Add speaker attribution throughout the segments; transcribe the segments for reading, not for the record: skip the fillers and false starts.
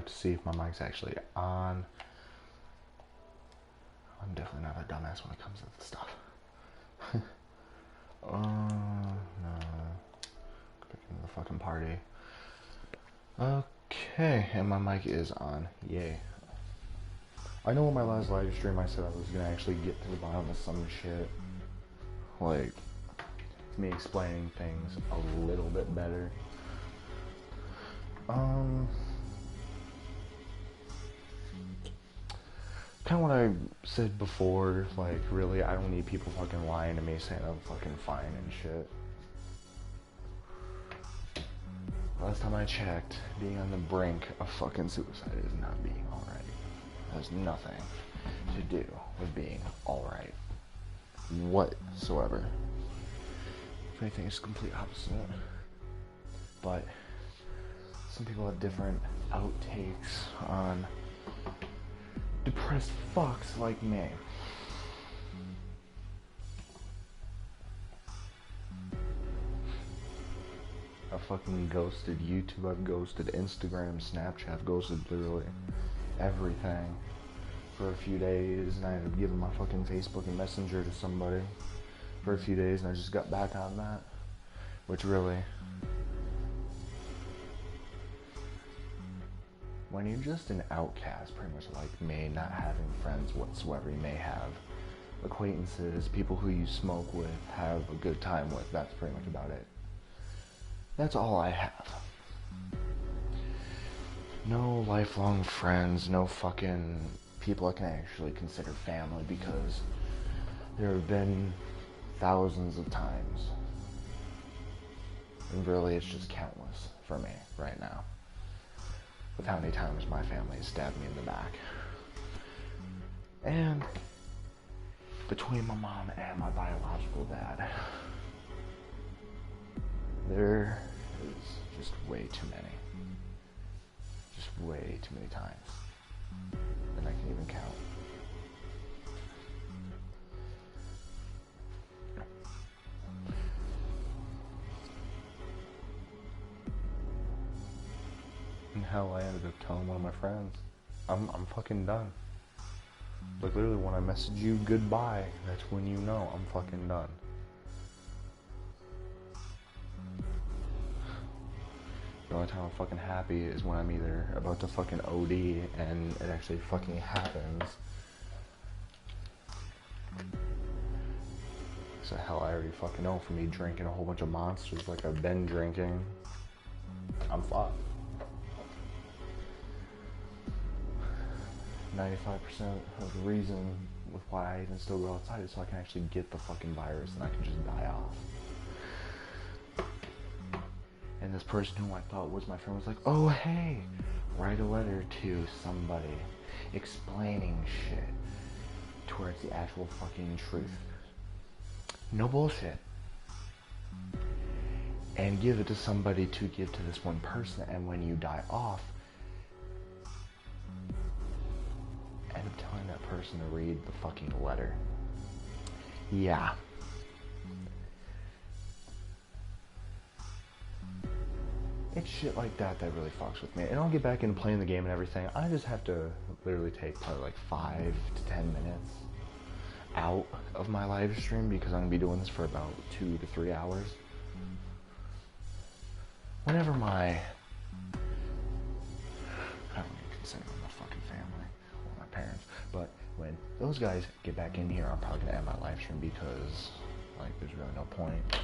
Speaker 1: have to see if my mic's actually on. I'm definitely not a dumbass when it comes to this stuff. No. Back into the fucking party. Okay, and my mic is on. Yay. I know in my last live stream I said I was gonna actually get to the bottom of some shit. Like, me explaining things a little bit better. Kind of what I said before, like, really, I don't need people fucking lying to me saying I'm fucking fine and shit. Last time I checked, being on the brink of fucking suicide is not being alright. There's nothing to do with being alright. Whatsoever. If anything, it's the complete opposite. But some people have different outtakes on depressed fucks like me. I've fucking ghosted YouTube, I've ghosted Instagram, Snapchat, I've ghosted literally everything for a few days, and I ended up giving my fucking Facebook and Messenger to somebody for a few days, and I just got back on that, which really, when you're just an outcast, pretty much like me, not having friends whatsoever, you may have acquaintances, people who you smoke with, have a good time with, that's pretty much about it. That's all I have. No lifelong friends, no fucking people I can actually consider family, because there have been thousands of times, and really it's just countless for me right now, with how many times my family has stabbed me in the back. And between my mom and my biological dad, there is just way too many. Just way too many times. And I can even count. And hell, I ended up telling one of my friends, I'm fucking done. Like, literally, when I message you goodbye, that's when you know I'm fucking done. The only time I'm fucking happy is when I'm either about to fucking OD and it actually fucking happens. So hell, I already fucking know, for me drinking a whole bunch of monsters like I've been drinking, I'm fucked. 95% of the reason with why I even still go outside is so I can actually get the fucking virus and I can just die off. And this person who I thought was my friend was like, oh hey, write a letter to somebody explaining shit towards the actual fucking truth. No bullshit. And give it to somebody to give to this one person, and when you die off, end up telling that person to read the fucking letter. Yeah. It's shit like that that really fucks with me. And I'll get back into playing the game and everything. I just have to literally take probably like 5 to 10 minutes out of my live stream, because I'm going to be doing this for about 2 to 3 hours. Whenever I don't even consider them my fucking family or my parents, but when those guys get back in here, I'm probably going to end my live stream, because like there's really no point.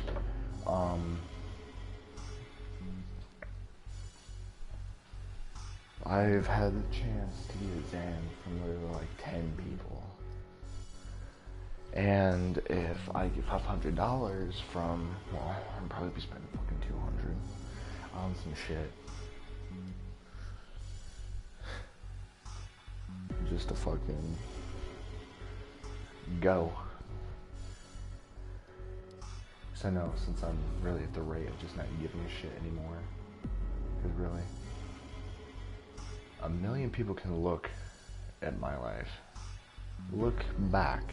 Speaker 1: I've had the chance to get examined from literally like 10 people. And if I get $500 from, well, I'd probably be spending fucking 200 on some shit. Just to fucking go. Because I know, since I'm really at the rate of just not giving a shit anymore. Because really, a million people can look at my life. Look back.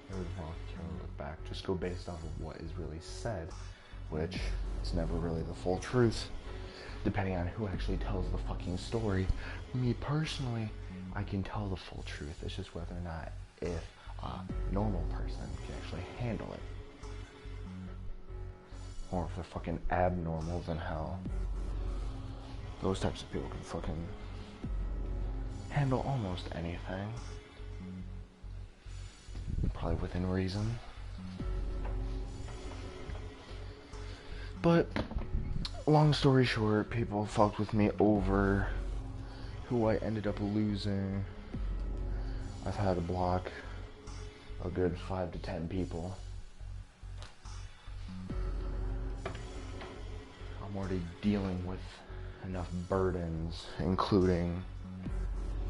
Speaker 1: Can look back. Just go based off of what is really said, which is never really the full truth. depending on who actually tells the fucking story. Me personally, I can tell the full truth. It's just whether or not if a normal person can actually handle it. Or if they're fucking abnormal, then hell. Those types of people can fucking handle almost anything. Probably within reason. But, long story short, people fucked with me over who I ended up losing. I've had to block a good 5 to 10 people. I'm already dealing with enough burdens, including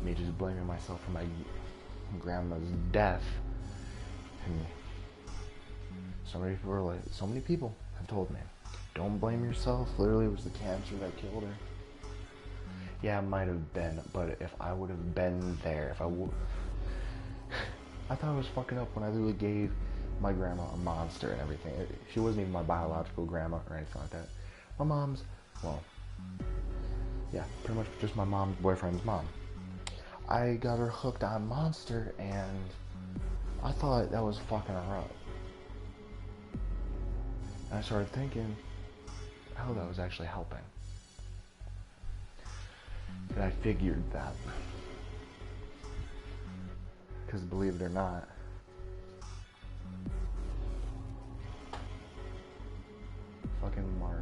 Speaker 1: me just blaming myself for my grandma's death. And so many people have told me, don't blame yourself. Literally, it was the cancer that killed her. Yeah, it might have been, but if I would have been there, I thought I was fucking up when I literally gave my grandma a monster and everything. She wasn't even my biological grandma or anything like that. My mom's, well, yeah, pretty much just my mom's boyfriend's mom. I got her hooked on Monster, and I thought that was fucking her up. And I started thinking, how that was actually helping. And I figured that. Because believe it or not, fucking March.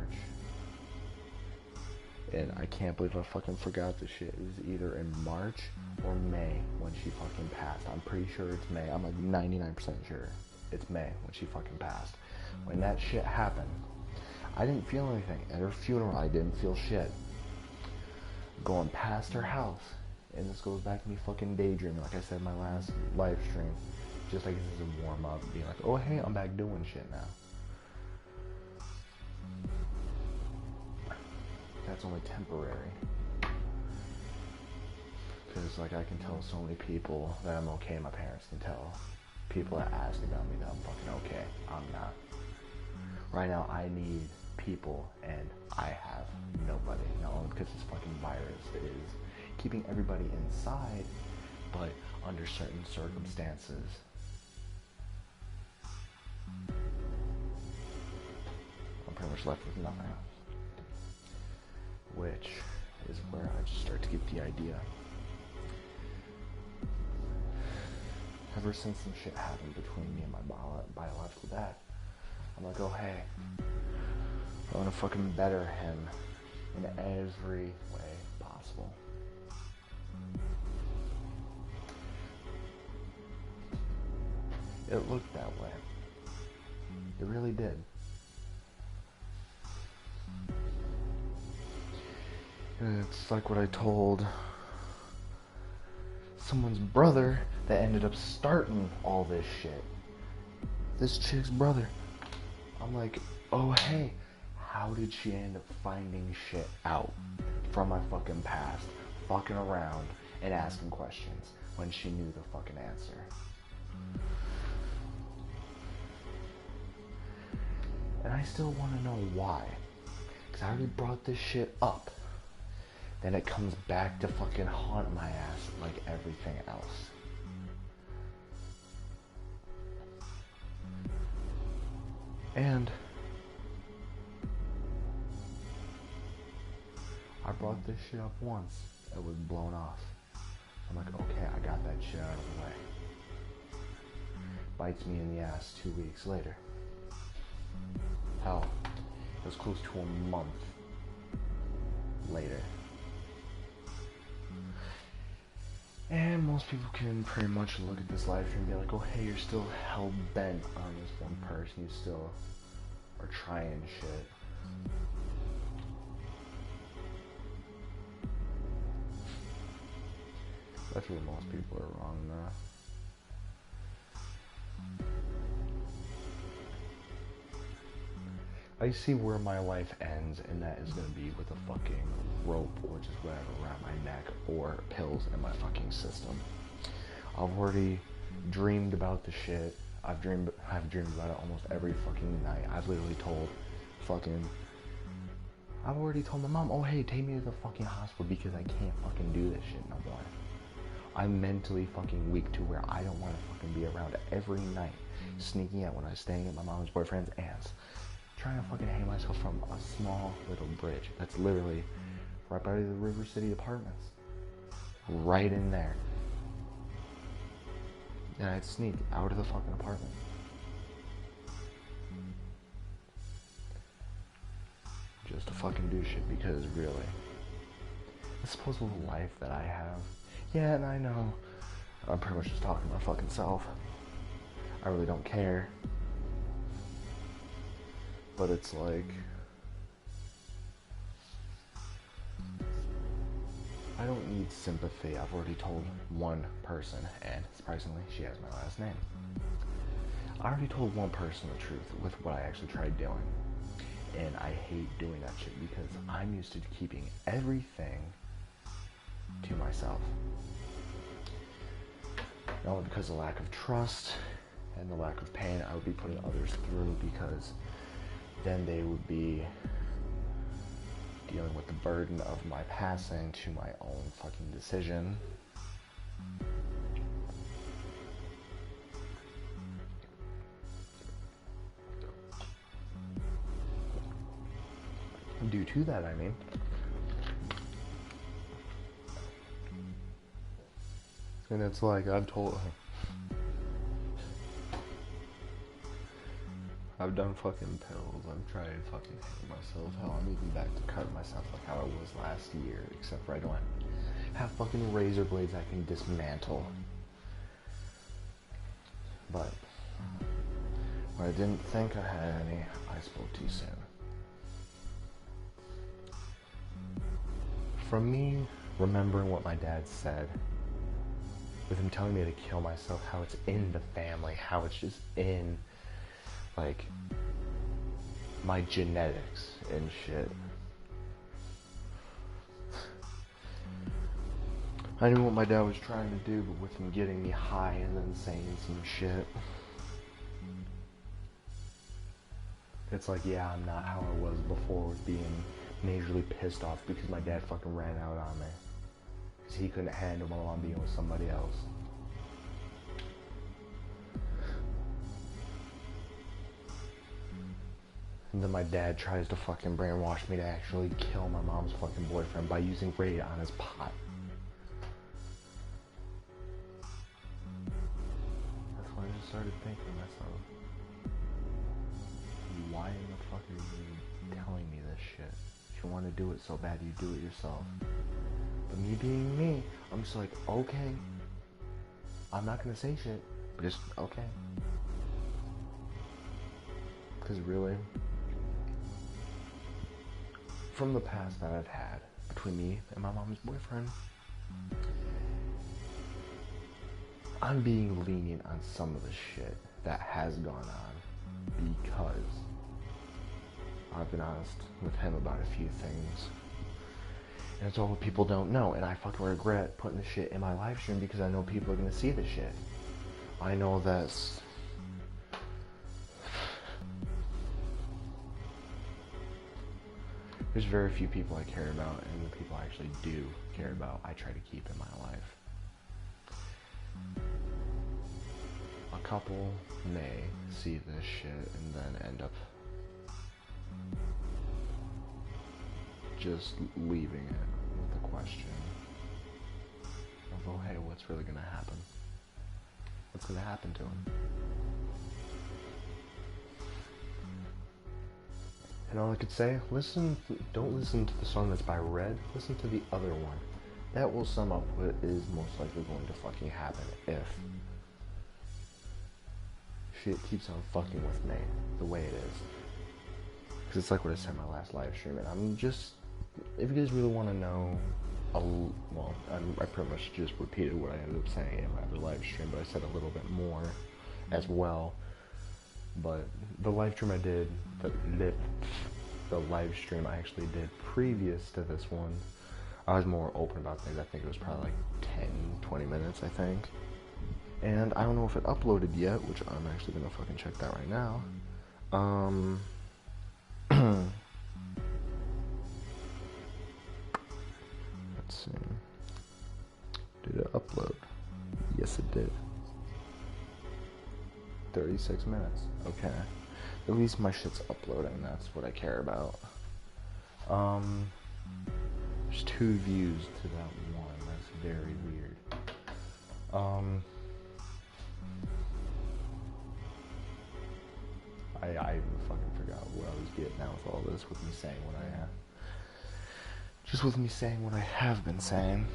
Speaker 1: And I can't believe I fucking forgot this shit. It was either in March or May when she fucking passed. I'm pretty sure it's May. I'm like 99% sure it's May when she fucking passed. When that shit happened, I didn't feel anything. At her funeral, I didn't feel shit. Going past her house, and this goes back to me fucking daydreaming, like I said in my last live stream. Just like this is a warm up, being like, oh hey, I'm back doing shit now. That's only temporary. Because like I can tell so many people that I'm okay, my parents can tell. People that ask about me that I'm fucking okay. I'm not. Right now I need people, and I have nobody. Not only because this fucking virus is keeping everybody inside, but under certain circumstances. I'm pretty much left with nothing. Which is where I just start to get the idea. Ever since some shit happened between me and my biological dad, I'm like, oh hey, I want to fucking better him in every way possible. It looked that way. It really did. And it's like what I told someone's brother that ended up starting all this shit. This chick's brother. I'm like, oh hey, how did she end up finding shit out from my fucking past, fucking around and asking questions when she knew the fucking answer? And I still want to know why. Because I already brought this shit up. Then it comes back to fucking haunt my ass like everything else. And I brought this shit up once. It was blown off. I'm like, okay, I got that shit out of the way. Bites me in the ass 2 weeks later. Hell, it was close to a month later. And most people can pretty much look at this live stream and be like, oh hey, you're still hell-bent on this one person. You still are trying shit. That's where most people are wrong though. I see where my life ends, and that is going to be with a fucking rope or just whatever around my neck or pills in my fucking system. I've already dreamed about the shit. I've dreamed about it almost every fucking night. I've literally told fucking I've already told my mom, oh hey, take me to the fucking hospital because I can't fucking do this shit no more. I'm mentally fucking weak to where I don't want to fucking be around every night, sneaking out when I was staying at my mom's boyfriend's aunt's, trying to fucking hang myself from a small little bridge that's literally right by the River City Apartments. Right in there. And I'd sneak out of the fucking apartment. Just to fucking do shit because really, I suppose with the life that I have, yeah, and I know I'm pretty much just talking to my fucking self. I really don't care. But it's like, I don't need sympathy. I've already told one person, and surprisingly, she has my last name. I already told one person the truth with what I actually tried doing. And I hate doing that shit because I'm used to keeping everything to myself. Not only because of the lack of trust and the lack of pain I would be putting others through, because then they would be dealing with the burden of my passing to my own fucking decision. Due to that, I mean. And it's like, I've told her. I've done fucking pills. I've tried fucking hitting myself. Hell, I'm even back to cutting myself like how I was last year. Except for I don't have fucking razor blades I can dismantle. But when I didn't think I had any, I spoke too soon. From me remembering what my dad said, with him telling me to kill myself, how it's in the family, how it's just in, like, my genetics and shit. I knew what my dad was trying to do, but with him getting me high and then saying some shit, it's like, yeah, I'm not how I was before with being majorly pissed off because my dad fucking ran out on me. Because he couldn't handle my mom being with somebody else. And then my dad tries to fucking brainwash me to actually kill my mom's fucking boyfriend by using Raid on his pot. That's when I just started thinking to myself, why in the fuck are you telling me this shit? If you want to do it so bad, you do it yourself. But me being me, I'm just like, okay. I'm not gonna say shit, but just, okay. Because really, from the past that I've had between me and my mom's boyfriend, I'm being lenient on some of the shit that has gone on because I've been honest with him about a few things. And it's all what people don't know, and I fucking regret putting the shit in my live stream because I know people are gonna see the shit. I know that's... There's very few people I care about, and the people I actually do care about, I try to keep in my life. A couple may see this shit and then end up just leaving it with the question of, oh hey, what's really gonna happen? What's gonna happen to him? And all I could say, don't listen to the song that's by Red, listen to the other one. That will sum up what is most likely going to fucking happen if shit keeps on fucking with me the way it is. Because it's like what I said in my last live stream, and I'm just, if you guys really want to know, I pretty much just repeated what I ended up saying in my other live stream, but I said a little bit more as well. But the live stream I did, the live stream I actually did previous to this one, I was more open about things. I think it was probably like 10, 20 minutes, I think. And I don't know if it uploaded yet, which I'm actually gonna fucking check that right now. Yes, it did. 36 minutes. Okay. At least my shit's uploading. That's what I care about. There's 2 views to that one. That's very weird. I even fucking forgot what I was getting at with all this, with me saying what I have. Just with me saying what I have been saying.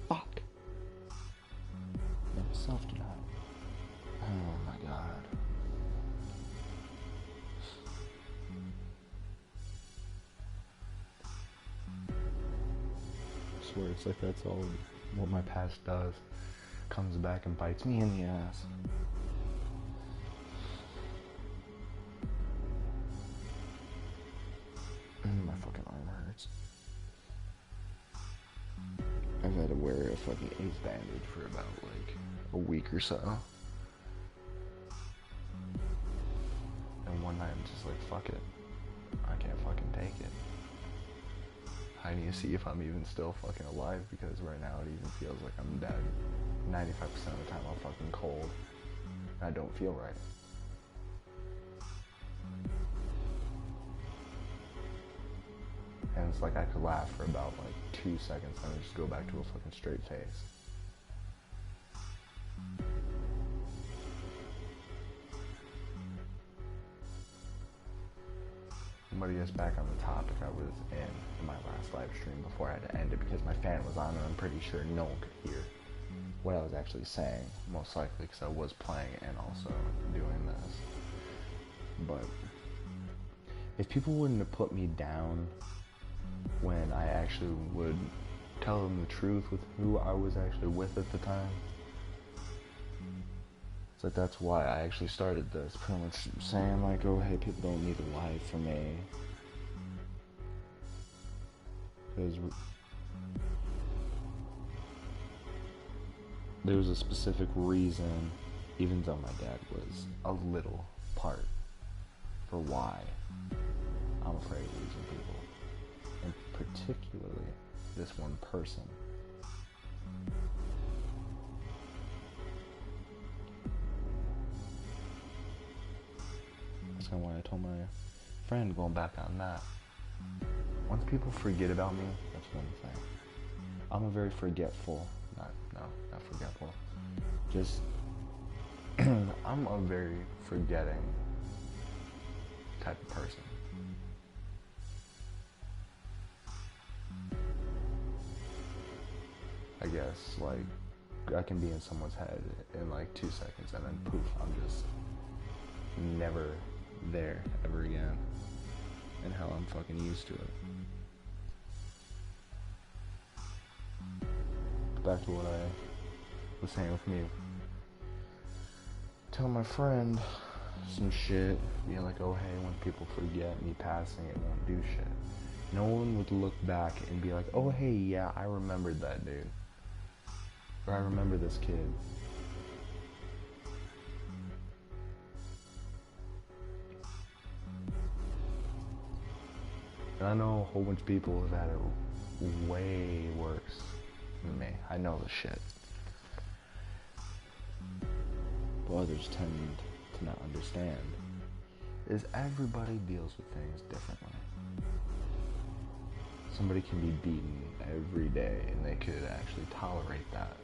Speaker 1: Fuck. No, self-denial. Oh my god. I swear it's like that's all what my past does. Comes back and bites me in the ass. My fucking arm hurts. I've had to wear a fucking ace bandage for about like a week or so. And one night I'm just like, fuck it. I can't fucking take it. I need to see if I'm even still fucking alive, because right now it even feels like I'm dead. 95% of the time I'm fucking cold. And I don't feel right. And it's like I could laugh for about like 2 seconds and then just go back to a fucking straight face. But yes, back on the topic I was in my last live stream before I had to end it because my fan was on and I'm pretty sure no one could hear what I was actually saying, most likely because I was playing and also doing this. But if people wouldn't have put me down when I actually would tell them the truth with who I was actually with at the time, it's like that's why I actually started this, pretty much saying like, oh hey, people don't need a lie for me. Because there was a specific reason, even though my dad was a little part, for why I'm afraid of losing people. And particularly this one person. That's kind of why I told my friend, going back on that, once people forget about me, that's one thing. I'm a very forgetful, not forgetful, just, I'm a very forgetting type of person. I guess, like, I can be in someone's head in like 2 seconds and then poof, I'm just never there ever again. And hell, I'm fucking used to it. Back to what I was saying with me. Tell my friend some shit, being like, oh hey, when people forget me passing, it won't do shit. No one would look back and be like, oh hey, yeah, I remembered that dude. Or I remember this kid. And I know a whole bunch of people have had it way worse than me. I know the shit. But others tend to not understand is everybody deals with things differently. Somebody can be beaten every day and they could actually tolerate that.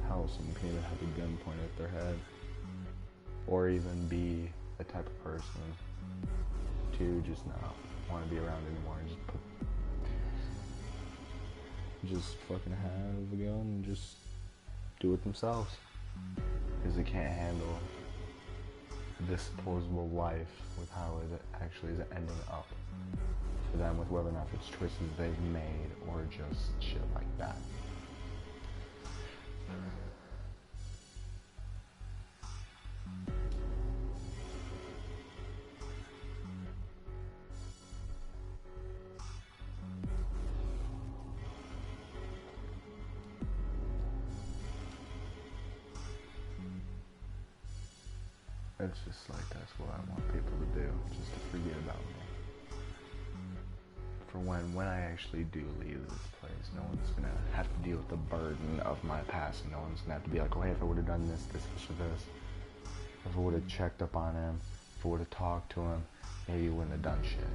Speaker 1: Hell, someone can even have a gun pointed at their head. Or even be the type of person to just not want to be around anymore and just fucking have a gun and just do it themselves. Because they can't handle this supposable life with how it actually is ending up for them, with whether or not it's choices they've made or just shit like that. It's just like, that's what I want people to do, just to forget about me. when I actually do leave this place, no one's gonna have to deal with the burden of my past, and no one's gonna have to be like, oh, hey, if I would have done this, or this, if I would have checked up on him, if I would have talked to him, maybe he wouldn't have done shit.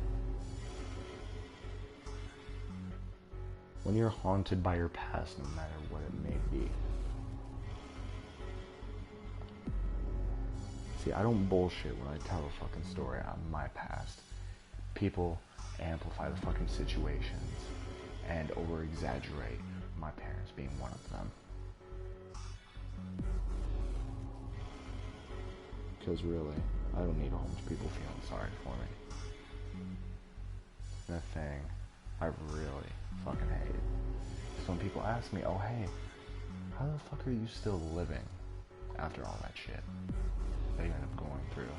Speaker 1: When you're haunted by your past, no matter what it may be. See, I don't bullshit when I tell a fucking story on my past. People amplify the fucking situations and over-exaggerate, my parents being one of them. Because really, I don't need a whole bunch of people feeling sorry for me. The thing I really fucking hate is when people ask me, oh hey, how the fuck are you still living after all that shit that you end up going through?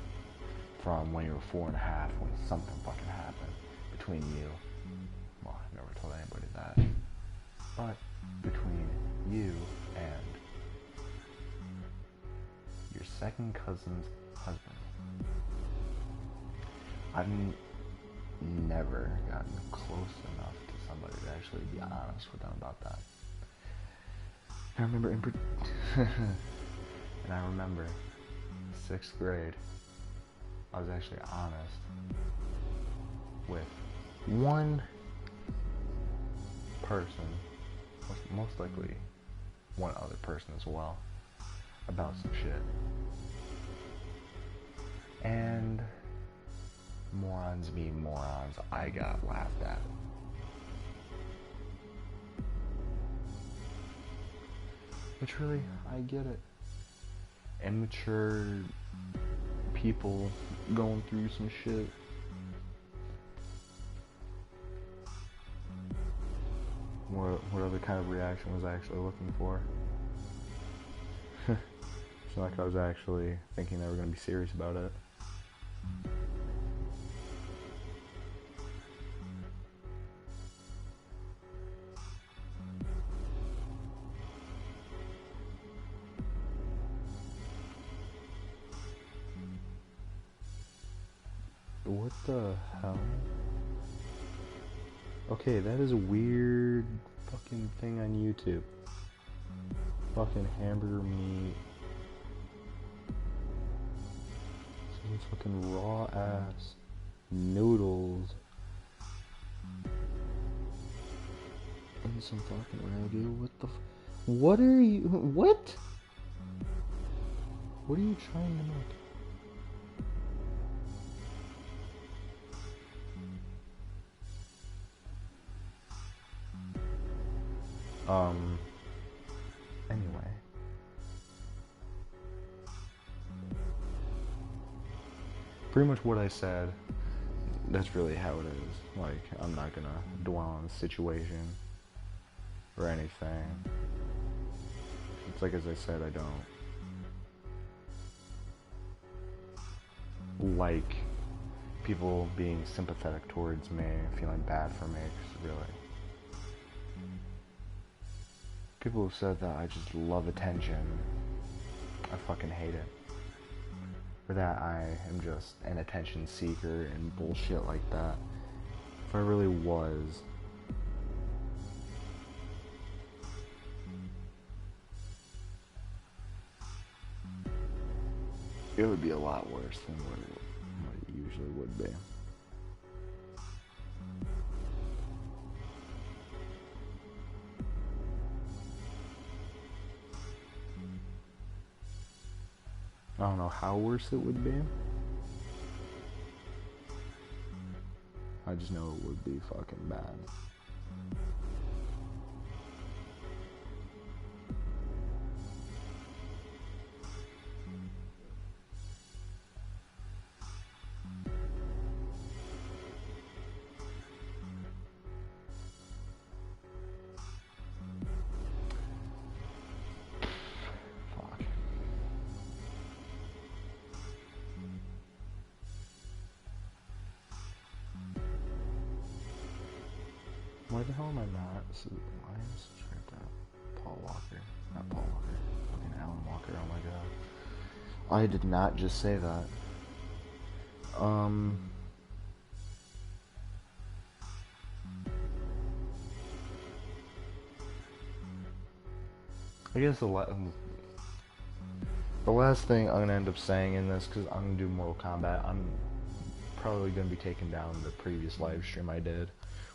Speaker 1: From when you were 4.5, when something fucking happened between you. Well, I never told anybody that. But between you and your second cousin's husband. I've never gotten close enough to somebody to actually be honest with them about that. I remember and I remember 6th grade, I was actually honest with one person, most likely one other person as well, about some shit. And morons being morons, I got laughed at. Which really, I get it. Immature people going through some shit. What other kind of reaction was I actually looking for? It's not like I was actually thinking they were going to be serious about it. What the hell? Okay, that is a weird fucking thing on YouTube. Fucking hamburger meat. Some fucking raw ass noodles. And some fucking ragu. What the what are you? What? What are you trying to make? Anyway. Pretty much what I said, that's really how it is. Like, I'm not gonna dwell on the situation or anything. It's like, as I said, I don't like people being sympathetic towards me, feeling bad for me, 'cause really, people have said that I just love attention. I fucking hate it. Or that I am just an attention seeker and bullshit like that. If I really was, it would be a lot worse than what it usually would be. I don't know how worse it would be. I just know it would be fucking bad. Why the hell am I not? Why am I subscribed to Paul Walker? Not Paul Walker. Fucking Alan Walker, oh my god. I did not just say that. I guess the last thing I'm gonna end up saying in this, because I'm gonna do Mortal Kombat, I'm probably gonna be taking down the previous live stream I did,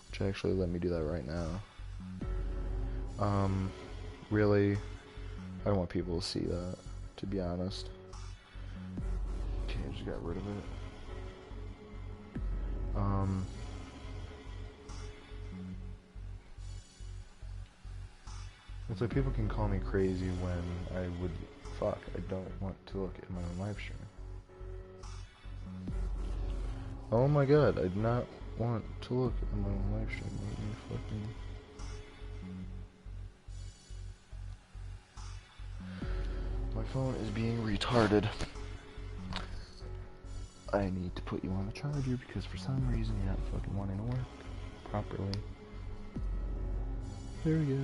Speaker 1: which actually let me do that right now. Really, I don't want people to see that, to be honest. Okay, I just got rid of it. It's like people can call me crazy when I don't want to look at my own live stream. Oh my god, I do not want to look at my own live stream. Let me fucking... My phone is being retarded. I need to put you on the charger because for some reason you're not fucking wanting to work properly. There we go.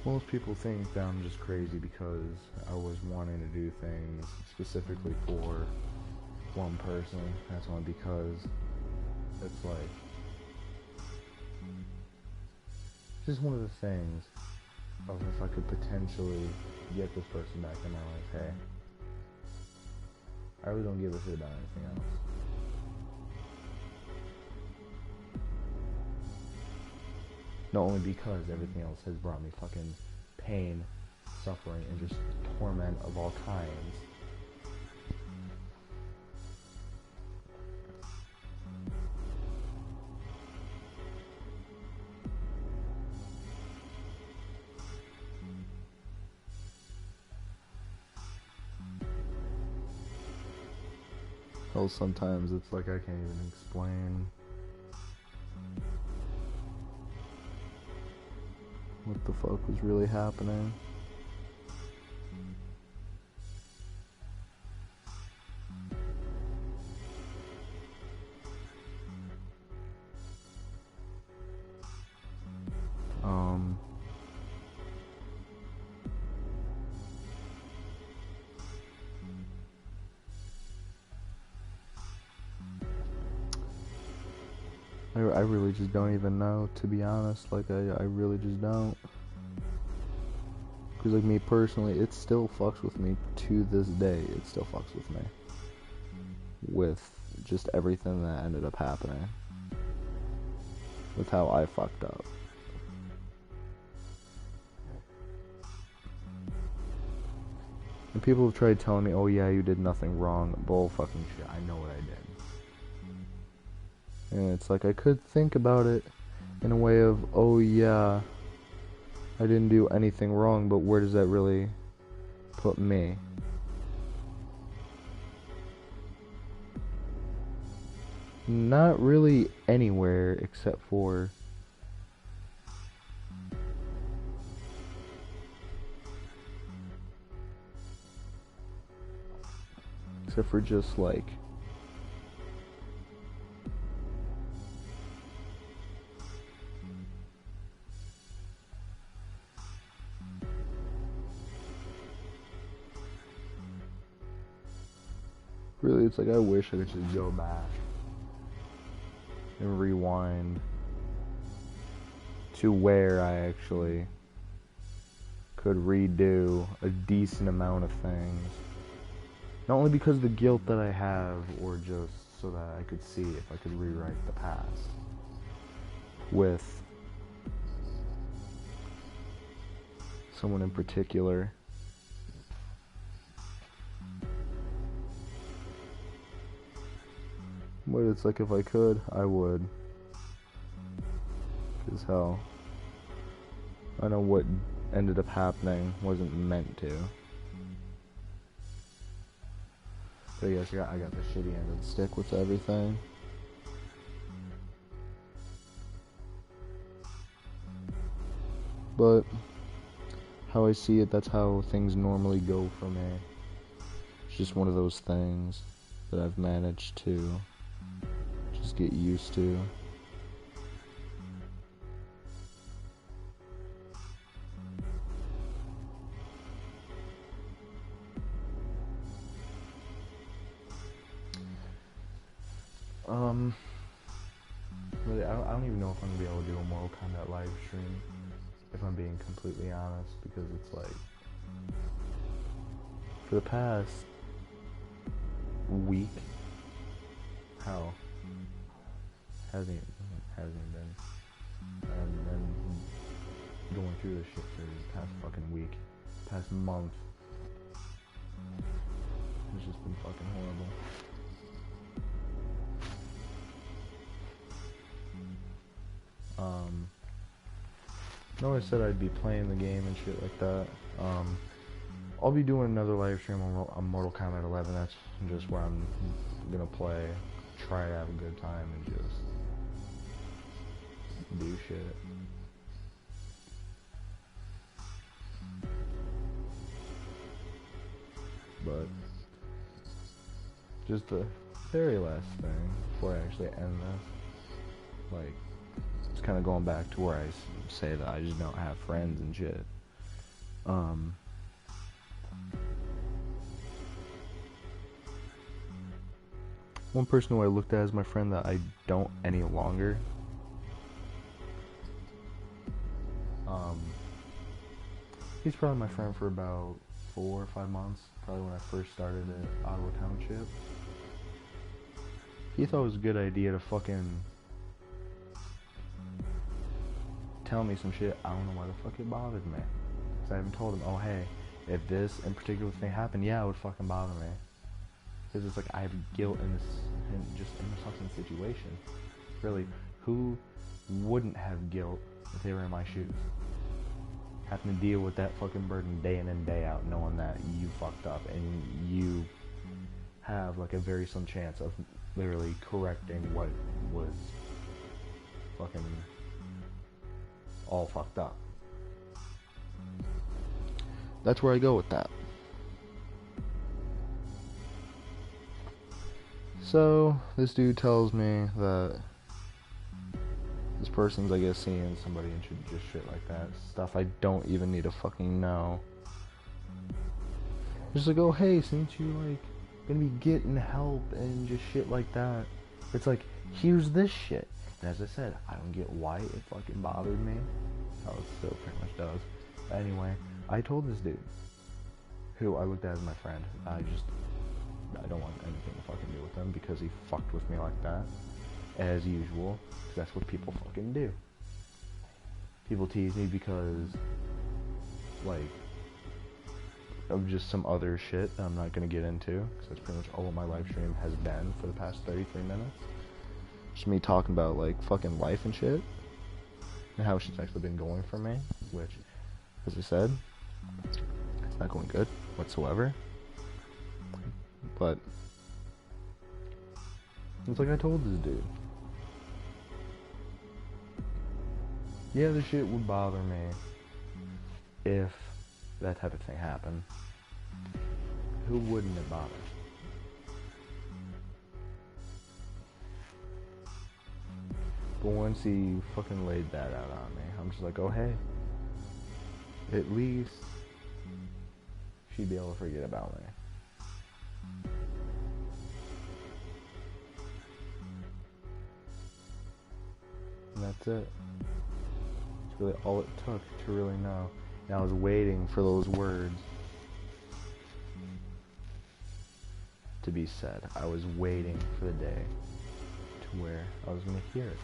Speaker 1: Most people think that I'm just crazy because I was wanting to do things specifically for one person. That's only because it's like just one of the things of if I could potentially get this person back in my life, hey, I really don't give a shit about anything else. Not only because everything else has brought me fucking pain, suffering, and just torment of all kinds. Hell, sometimes it's like I can't even explain what the fuck was really happening. I really just don't even know, to be honest. Like, I really just don't. Because, like, me personally, it still fucks with me to this day. It still fucks with me. With just everything that ended up happening. With how I fucked up. And people have tried telling me, oh yeah, you did nothing wrong. Bull fucking shit. I know what I did. And it's like, I could think about it in a way of, oh yeah, I didn't do anything wrong, but where does that really put me? Not really anywhere except for just like really, it's like I wish I could just go back and rewind to where I actually could redo a decent amount of things. Not only because of the guilt that I have, or just so that I could see if I could rewrite the past with someone in particular. But it's like, if I could, I would. Because hell, I know what ended up happening wasn't meant to. But I guess I got the shitty end of the stick with everything. But how I see it, that's how things normally go for me. It's just one of those things that I've managed to just get used to. really, I don't even know if I'm gonna be able to do a Mortal Kombat live stream, if I'm being completely honest, because it's like, for the past week, hell, hasn't even been, and then going through this shit for the past fucking week, past month, it's just been fucking horrible. No, I said I'd be playing the game and shit like that. I'll be doing another live stream on Mortal Kombat 11. That's just where I'm gonna play, try to have a good time, and just do shit. But just the very last thing before I actually end this, like, it's kind of going back to where I say that I just don't have friends and shit. One person who I looked at as my friend that I don't any longer, he's probably my friend for about 4 or 5 months, probably when I first started at Ottawa Township. He thought it was a good idea to fucking tell me some shit. I don't know why the fuck it bothered me. Because I haven't told him, oh hey, if this in particular thing happened, yeah, it would fucking bother me. Because it's like I have guilt in this fucking situation. Really, who wouldn't have guilt if they were in my shoes? Having to deal with that fucking burden day in and day out, knowing that you fucked up and you have like a very slim chance of literally correcting what was fucking all fucked up. That's where I go with that. So, this dude tells me that this person's, I guess, seeing somebody and just shit like that. Stuff I don't even need to fucking know. Just like, oh hey, since you like gonna be getting help and just shit like that. It's like, here's this shit. And as I said, I don't get why it fucking bothered me. Oh, it still pretty much does. But anyway, I told this dude, who I looked at as my friend, I don't want anything to fucking do with him because he fucked with me like that. As usual, because that's what people fucking do. People tease me because, like, of just some other shit that I'm not going to get into, because that's pretty much all my live stream has been for the past 33 minutes. Just me talking about, like, fucking life and shit, and how shit's actually been going for me, which, as I said, it's not going good whatsoever. But it's like I told this dude, yeah, this shit would bother me if that type of thing happened. Who wouldn't it bother? But once he fucking laid that out on me, I'm just like, oh hey, at least she'd be able to forget about me. And that's it. It's really all it took to really know. And I was waiting for those words to be said. I was waiting for the day to where I was going to hear it.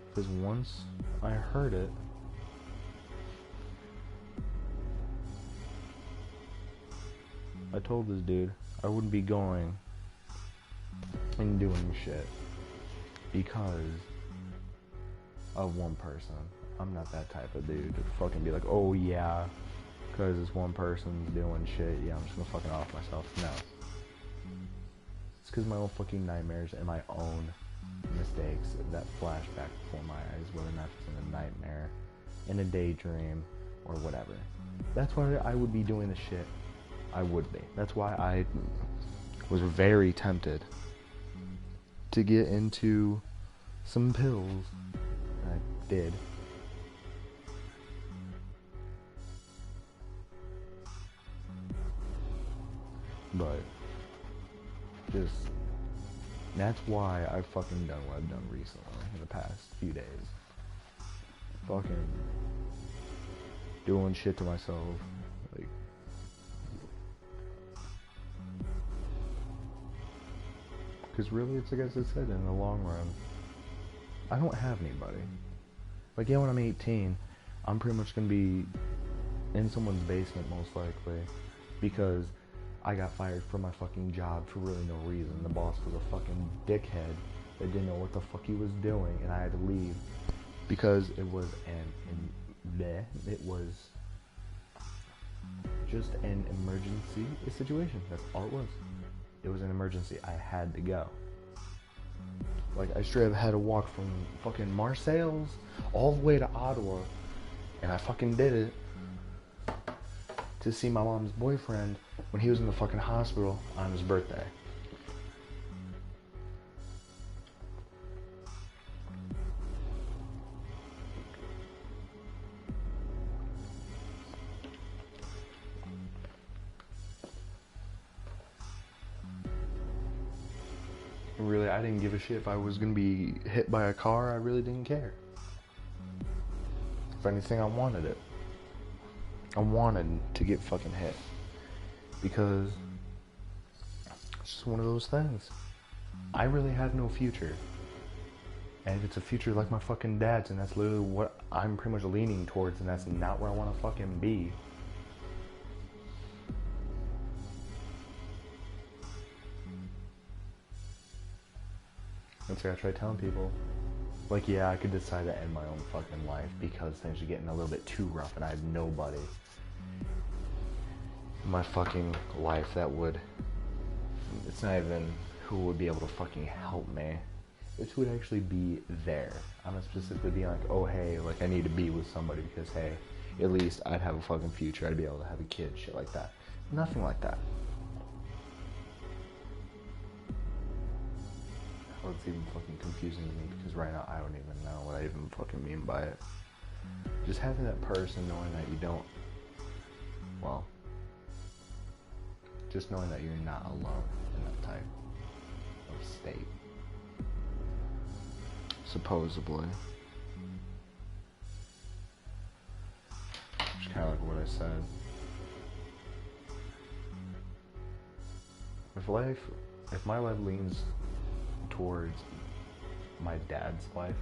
Speaker 1: Because once I heard it, I told this dude I wouldn't be going and doing shit because of one person. I'm not that type of dude to fucking be like, oh yeah, because this one person's doing shit, yeah, I'm just gonna fucking off myself. No. It's because my own fucking nightmares and my own mistakes that flash back before my eyes, whether or not it's in a nightmare, in a daydream, or whatever. That's why I would be doing the shit. I would be. That's why I was very tempted to get into some pills. I did. But just That's why I've fucking done what I've done recently in the past few days. Fucking doing shit to myself. Like, because really, it's like I said, in the long run, I don't have anybody. Like, yeah, when I'm 18, I'm pretty much gonna be in someone's basement most likely, because I got fired from my fucking job for really no reason. The boss was a fucking dickhead that didn't know what the fuck he was doing, and I had to leave because it was it was just an emergency situation. That's all it was. It was an emergency. I had to go. Like, I straight up had to walk from fucking Marseilles all the way to Ottawa, and I fucking did it to see my mom's boyfriend when he was in the fucking hospital on his birthday. Really, I didn't give a shit if I was gonna be hit by a car. I really didn't care. If anything, I wanted it. I wanted to get fucking hit. Because it's just one of those things. I really had no future. And if it's a future like my fucking dad's, and that's literally what I'm pretty much leaning towards, and that's not where I want to fucking be. That's why I try telling people, like, yeah, I could decide to end my own fucking life because things are getting a little bit too rough and I have nobody in my fucking life that would, it's not even who would be able to fucking help me. It's who would actually be there. I'm not specifically being like, oh, hey, like, I need to be with somebody because, hey, at least I'd have a fucking future. I'd be able to have a kid, shit like that. Nothing like that. Well, it's even fucking confusing to me because right now I don't even know what I even fucking mean by it. Just having that person, knowing that you don't, well, just knowing that you're not alone in that type of state. Supposedly. Just kind of like what I said. If my life leans towards my dad's life,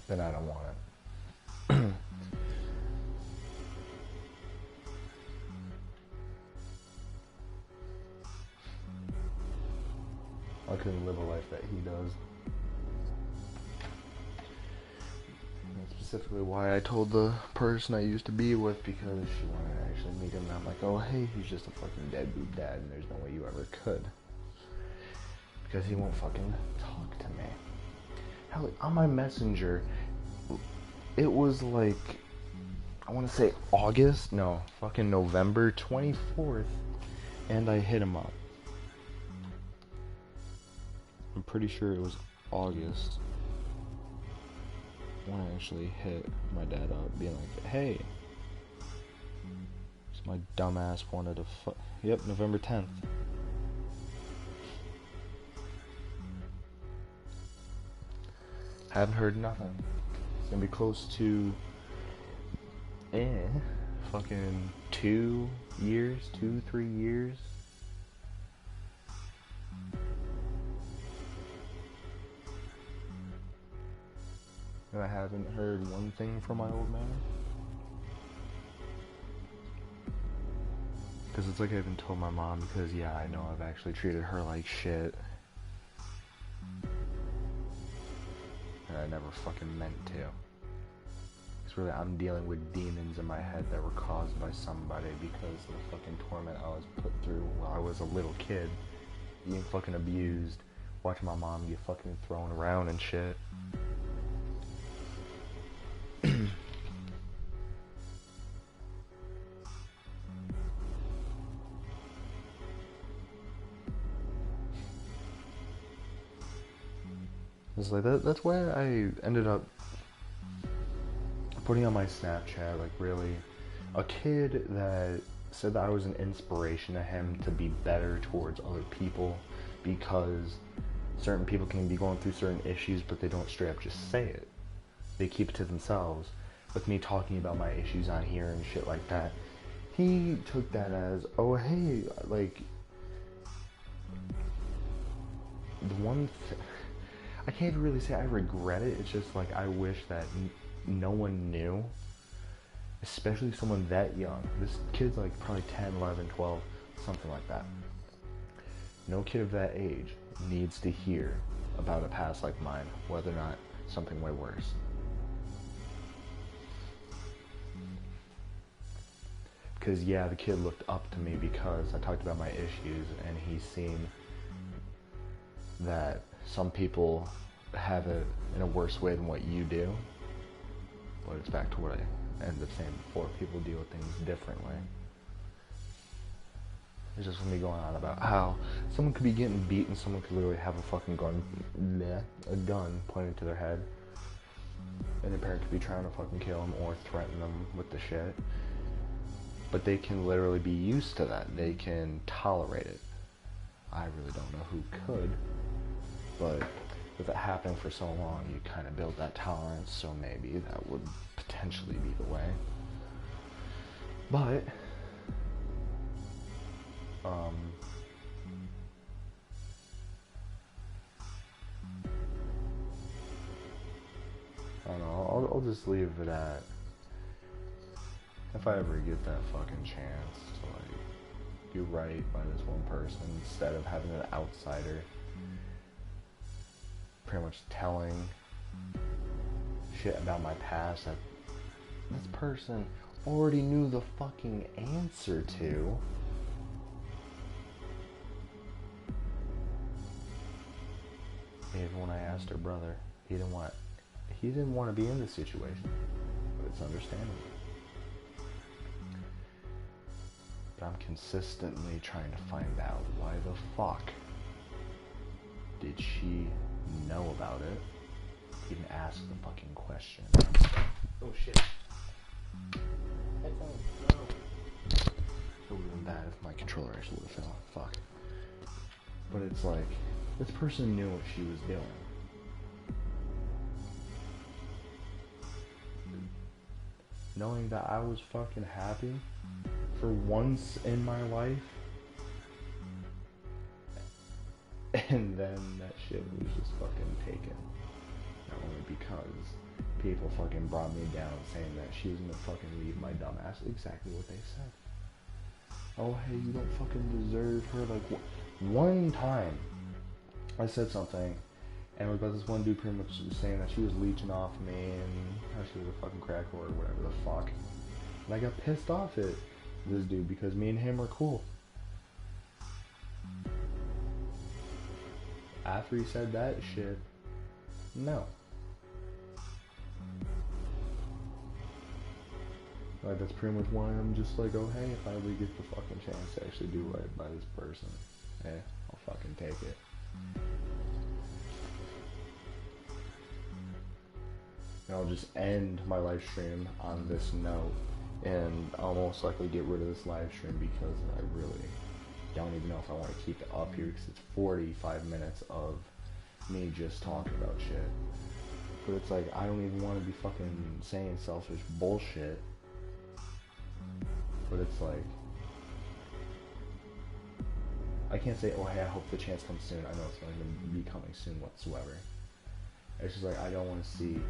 Speaker 1: then I don't want it. I couldn't live a life that he does. That's specifically why I told the person I used to be with, because she wanted to actually meet him, and I'm like, oh, hey, he's just a fucking dead boob dad, and there's no way you ever could. Because he won't fucking talk to me. Hell, on my messenger, it was like, I want to say fucking November 24th, and I hit him up. I'm pretty sure it was August when I actually hit my dad up, being like, hey, so my dumbass wanted to yep, November 10th. Haven't heard nothing. It's gonna be close to fucking 3 years. And I haven't heard one thing from my old man. Because it's like I haven't told my mom, because yeah, I know I've actually treated her like shit. And I never fucking meant to. Because really, I'm dealing with demons in my head that were caused by somebody because of the fucking torment I was put through while I was a little kid. Being fucking abused. Watching my mom get fucking thrown around and shit. It's like that's why I ended up putting on my Snapchat, like, really, a kid that said that I was an inspiration to him to be better towards other people, because certain people can be going through certain issues, but they don't straight up just say it. They keep it to themselves. With me talking about my issues on here and shit like that, he took that as, oh hey, like, the one I can't even really say I regret it. It's just like I wish that no one knew, especially someone that young. This kid's like probably 10, 11, 12, something like that. No kid of that age needs to hear about a past like mine, whether or not something way worse. Because yeah, the kid looked up to me because I talked about my issues, and he's seen that some people have it in a worse way than what you do. But it's back to what I ended up saying before. People deal with things differently. It's just me going on about how someone could be getting beat and someone could literally have a fucking gun pointed to their head, and their parent could be trying to fucking kill them or threaten them with the shit. But they can literally be used to that. They can tolerate it. I really don't know who could, but with it happening for so long, you kind of build that tolerance, so maybe that would potentially be the way. But I don't know, I'll just leave it at, if I ever get that fucking chance to like do right by this one person, instead of having an outsider pretty much telling shit about my past that this person already knew the fucking answer to. Even when I asked her brother, he didn't want to be in this situation, but it's understandable. But I'm consistently trying to find out why the fuck did she know about it, even ask the fucking question. Oh shit. Headphones, no. It would have been bad if my controller actually would have fell. Fuck. But it's like, this person knew what she was doing. Knowing that I was fucking happy for once in my life, and then that shit was just fucking taken. Not only because people fucking brought me down saying that she was gonna fucking leave my dumb ass. Exactly what they said. Oh hey, you don't fucking deserve her. Like, one time I said something, and it was about this one dude pretty much saying that she was leeching off me and how she was a fucking crack whore or whatever the fuck. And I got pissed off at this dude because me and him were cool. After he said that shit, no. Like, that's pretty much why I'm just like, oh hey, if I ever get the fucking chance to actually do right by this person, hey, I'll fucking take it. And I'll just end my live stream on this note, and I'll most likely get rid of this live stream because I really don't even know if I want to keep it up here, because it's 45 minutes of me just talking about shit. But it's like, I don't even want to be fucking saying selfish bullshit. But it's like, I can't say, oh hey, I hope the chance comes soon. I know it's not going to be coming soon whatsoever. It's just like, I don't want to see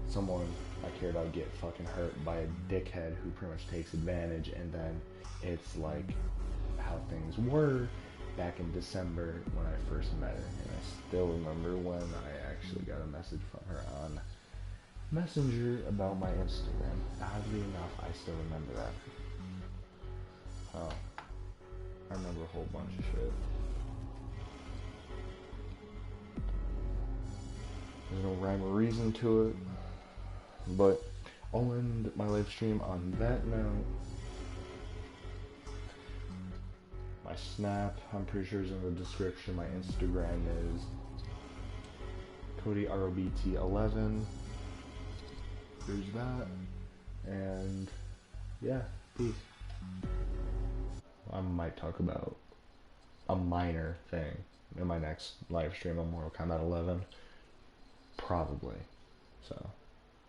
Speaker 1: someone I care about get fucking hurt by a dickhead who pretty much takes advantage, and then it's like how things were back in December when I first met her. And I still remember when I actually got a message from her on Messenger about my Instagram. Oddly enough, I still remember that. Oh, I remember a whole bunch of shit. There's no rhyme or reason to it, but I'll end my live stream on that note. My Snap, I'm pretty sure is in the description. My Instagram is CodyROBT11. There's that, and yeah, peace. I might talk about a minor thing in my next live stream on Mortal Kombat 11. Probably. So.